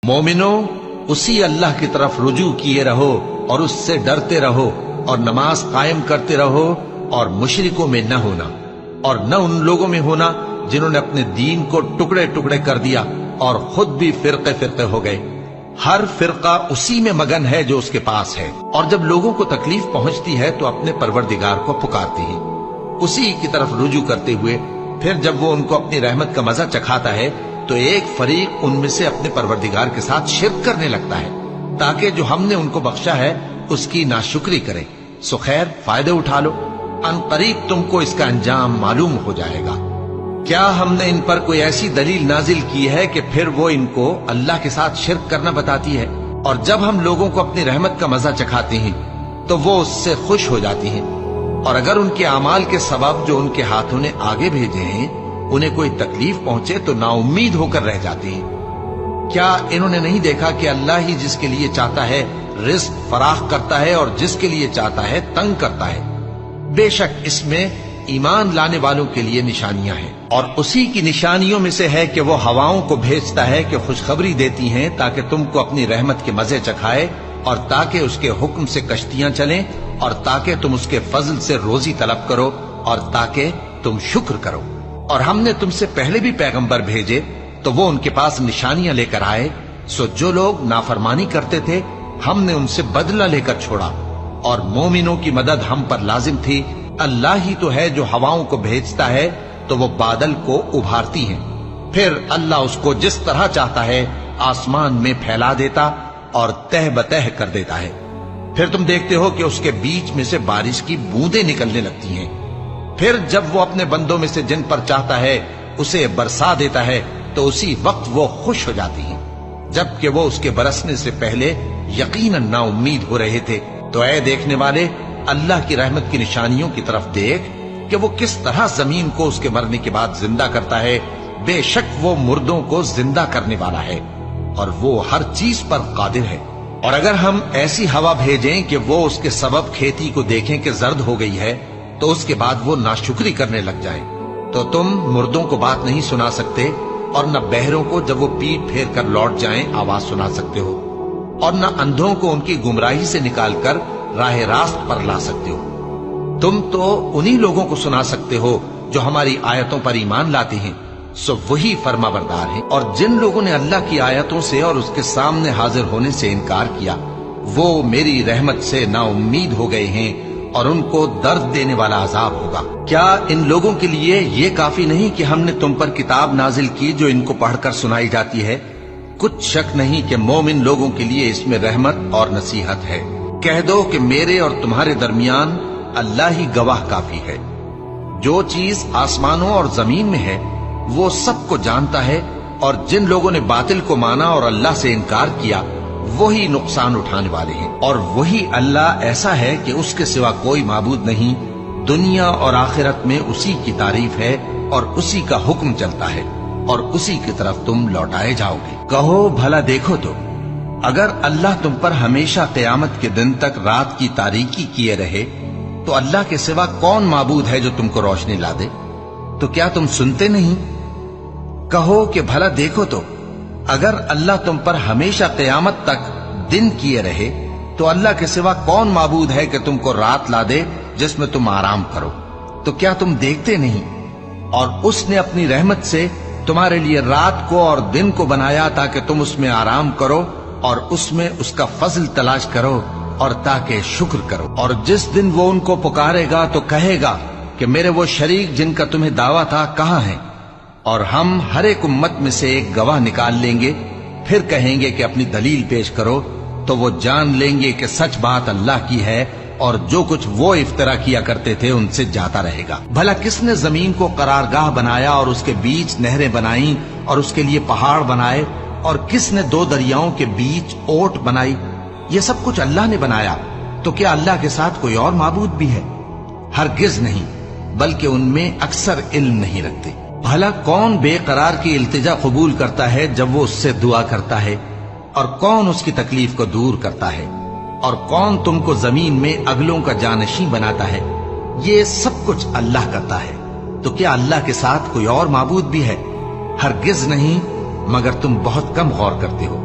مومنو، اسی اللہ کی طرف رجوع کیے رہو اور اس سے ڈرتے رہو اور نماز قائم کرتے رہو اور مشرکوں میں نہ ہونا، اور نہ ان لوگوں میں ہونا جنہوں نے اپنے دین کو ٹکڑے ٹکڑے کر دیا اور خود بھی فرقے فرقے ہو گئے۔ ہر فرقہ اسی میں مگن ہے جو اس کے پاس ہے، اور جب لوگوں کو تکلیف پہنچتی ہے تو اپنے پروردگار کو پکارتے ہیں، اسی کی طرف رجوع کرتے ہوئے پھر جب وہ ان کو اپنی رحمت کا مزہ چکھاتا ہے تو ایک فریق ان میں سے اپنے پروردگار کے ساتھ شرک کرنے لگتا ہے تاکہ جو ہم نے ان کو بخشا ہے اس کی ناشکری کرے۔ سو خیر، فائدے اٹھا لو، ان قریب تم کو اس کا انجام معلوم ہو جائے گا۔ کیا ہم نے ان پر کوئی ایسی دلیل نازل کی ہے کہ پھر وہ ان کو اللہ کے ساتھ شرک کرنا بتاتی ہے؟ اور جب ہم لوگوں کو اپنی رحمت کا مزہ چکھاتے ہیں تو وہ اس سے خوش ہو جاتی ہیں، اور اگر ان کے اعمال کے سبب جو ان کے ہاتھوں نے آگے بھیجے ہیں انہیں کوئی تکلیف پہنچے تو نا امید ہو کر رہ جاتی ہیں۔ کیا انہوں نے نہیں دیکھا کہ اللہ ہی جس کے لیے چاہتا ہے رزق فراخ کرتا ہے اور جس کے لیے چاہتا ہے تنگ کرتا ہے؟ بے شک اس میں ایمان لانے والوں کے لیے نشانیاں ہیں، اور اسی کی نشانیوں میں سے ہے کہ وہ ہواؤں کو بھیجتا ہے کہ خوشخبری دیتی ہیں تاکہ تم کو اپنی رحمت کے مزے چکھائے، اور تاکہ اس کے حکم سے کشتیاں چلیں، اور تاکہ تم اس کے فضل سے روزی طلب کرو، اور تاکہ تم شکر کرو۔ اور ہم نے تم سے پہلے بھی پیغمبر بھیجے تو وہ ان کے پاس نشانیاں لے کر آئے، سو جو لوگ نافرمانی کرتے تھے ہم نے ان سے بدلہ لے کر چھوڑا، اور مومنوں کی مدد ہم پر لازم تھی۔ اللہ ہی تو ہے جو ہواؤں کو بھیجتا ہے تو وہ بادل کو ابھارتی ہیں، پھر اللہ اس کو جس طرح چاہتا ہے آسمان میں پھیلا دیتا اور تہ بتہ کر دیتا ہے، پھر تم دیکھتے ہو کہ اس کے بیچ میں سے بارش کی بوندیں نکلنے لگتی ہیں، پھر جب وہ اپنے بندوں میں سے جن پر چاہتا ہے اسے برسا دیتا ہے تو اسی وقت وہ خوش ہو جاتی ہیں، جبکہ وہ اس کے برسنے سے پہلے یقیناً نا امید ہو رہے تھے۔ تو اے دیکھنے والے، اللہ کی رحمت کی نشانیوں کی طرف دیکھ کہ وہ کس طرح زمین کو اس کے مرنے کے بعد زندہ کرتا ہے، بے شک وہ مردوں کو زندہ کرنے والا ہے اور وہ ہر چیز پر قادر ہے۔ اور اگر ہم ایسی ہوا بھیجیں کہ وہ اس کے سبب کھیتی کو دیکھیں کہ زرد ہو گئی ہے تو اس کے بعد وہ ناشکری کرنے لگ جائیں، تو تم مردوں کو بات نہیں سنا سکتے، اور نہ بہروں کو جب وہ پیٹ پھیر کر لوٹ جائیں آواز سنا سکتے ہو، اور نہ اندھوں کو ان کی گمراہی سے نکال کر راہ راست پر لا سکتے ہو۔ تم تو انہی لوگوں کو سنا سکتے ہو جو ہماری آیتوں پر ایمان لاتے ہیں، سو وہی فرما بردار ہیں۔ اور جن لوگوں نے اللہ کی آیتوں سے اور اس کے سامنے حاضر ہونے سے انکار کیا وہ میری رحمت سے نا امید ہو گئے ہیں، اور ان کو درد دینے والا عذاب ہوگا۔ کیا ان لوگوں کے لیے یہ کافی نہیں کہ ہم نے تم پر کتاب نازل کی جو ان کو پڑھ کر سنائی جاتی ہے؟ کچھ شک نہیں کہ مومن لوگوں کے لیے اس میں رحمت اور نصیحت ہے۔ کہہ دو کہ میرے اور تمہارے درمیان اللہ ہی گواہ کافی ہے، جو چیز آسمانوں اور زمین میں ہے وہ سب کو جانتا ہے، اور جن لوگوں نے باطل کو مانا اور اللہ سے انکار کیا وہی نقصان اٹھانے والے ہیں۔ اور وہی اللہ ایسا ہے کہ اس کے سوا کوئی معبود نہیں، دنیا اور آخرت میں اسی کی تعریف ہے اور اسی کا حکم چلتا ہے، اور اسی کی طرف تم لوٹائے جاؤ گے۔ کہو بھلا دیکھو تو، اگر اللہ تم پر ہمیشہ قیامت کے دن تک رات کی تاریکی کیے رہے تو اللہ کے سوا کون معبود ہے جو تم کو روشنی لا دے؟ تو کیا تم سنتے نہیں؟ کہو کہ بھلا دیکھو تو، اگر اللہ تم پر ہمیشہ قیامت تک دن کیے رہے تو اللہ کے سوا کون معبود ہے کہ تم کو رات لا دے جس میں تم آرام کرو؟ تو کیا تم دیکھتے نہیں؟ اور اس نے اپنی رحمت سے تمہارے لیے رات کو اور دن کو بنایا تاکہ تم اس میں آرام کرو اور اس میں اس کا فضل تلاش کرو اور تاکہ شکر کرو۔ اور جس دن وہ ان کو پکارے گا تو کہے گا کہ میرے وہ شریک جن کا تمہیں دعویٰ تھا کہاں ہیں؟ اور ہم ہر ایک امت میں سے ایک گواہ نکال لیں گے، پھر کہیں گے کہ اپنی دلیل پیش کرو، تو وہ جان لیں گے کہ سچ بات اللہ کی ہے، اور جو کچھ وہ افترا کیا کرتے تھے ان سے جاتا رہے گا۔ بھلا کس نے زمین کو قرارگاہ بنایا اور اس کے بیچ نہریں بنائیں اور اس کے لیے پہاڑ بنائے، اور کس نے دو دریاؤں کے بیچ اوٹ بنائی؟ یہ سب کچھ اللہ نے بنایا، تو کیا اللہ کے ساتھ کوئی اور معبود بھی ہے؟ ہرگز نہیں، بلکہ ان میں اکثر علم نہیں رکھتے۔ بھلا کون بے قرار کی التجا قبول کرتا ہے جب وہ اس سے دعا کرتا ہے، اور کون اس کی تکلیف کو دور کرتا ہے، اور کون تم کو زمین میں اگلوں کا جانشین بناتا ہے؟ یہ سب کچھ اللہ کرتا ہے، تو کیا اللہ کے ساتھ کوئی اور معبود بھی ہے؟ ہرگز نہیں، مگر تم بہت کم غور کرتے ہو۔